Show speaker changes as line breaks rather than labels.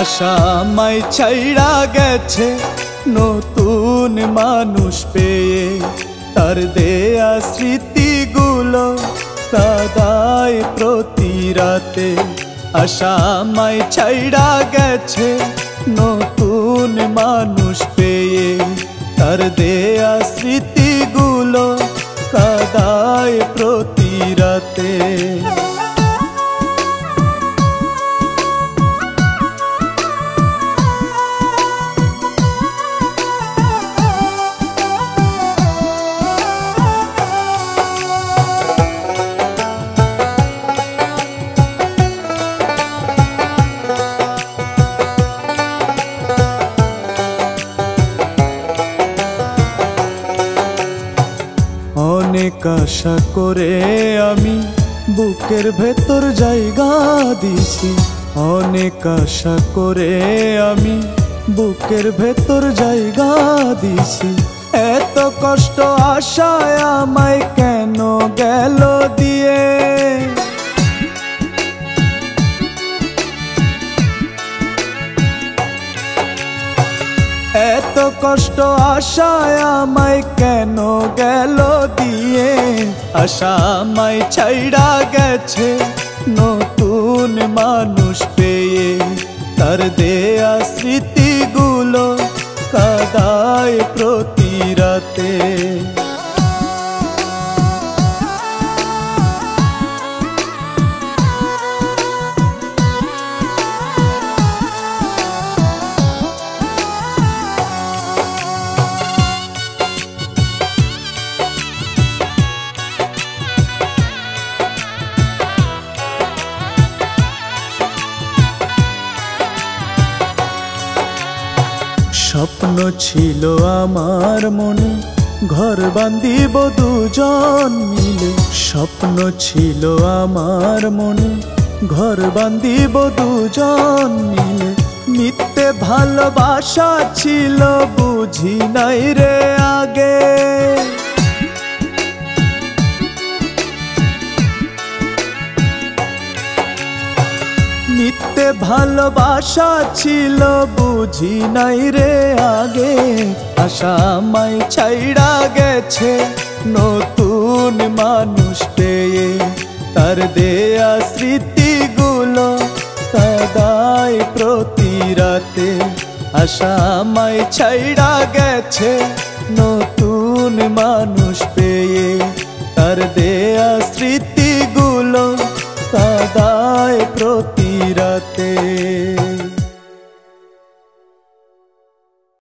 আশা আমায় ছাইড়া গেছে নতুন মানুষ পেয়ে, তার দেয়া স্মৃতিগুলো কাদায় প্রতি রাতে। আশা আমায় ছাইড়া গেছে নতুন মানুষ পেয়ে, তার দেয়া স্মৃতিগুলো কাদায় প্রতি রাতে। অনেক আশা করে আমি বুকের ভেতর জায়গা দিছি, অনেক আশা করে আমি বুকের ভেতর জায়গা দিছি। এত কষ্ট আশায় আমায় কেন গেল দিয়ে, এত কষ্ট আশায় আমায় কেন গেল দিয়ে। আশা আমায় ছাইড়া গেছে নতুন মানুষ পেয়ে, তার দেয়া স্মৃতিগুলো কাদায় প্রতি রাতে। স্বপ্ন ছিল আমার মনে ঘর বাঁধিব দুজন মিলে, স্বপ্ন ছিল আমার মনে ঘর বাঁধিব দুজন মিলে। মিথ্যে ভালোবাসা ছিল বুঝি নাই রে আগে, মিথ্যে ভালোবাসা ছিল বুঝি নাই রে আগে। আশা আমায় ছাইড়া গেছে নতুন মানুষ পেয়ে, তার দেয়া স্মৃতিগুলো কাদায় প্রতি রাতে। আশা আমায় ছাইড়া গেছে নতুন মানুষ পেয়ে, তার দেয়া স্মৃতিগুলো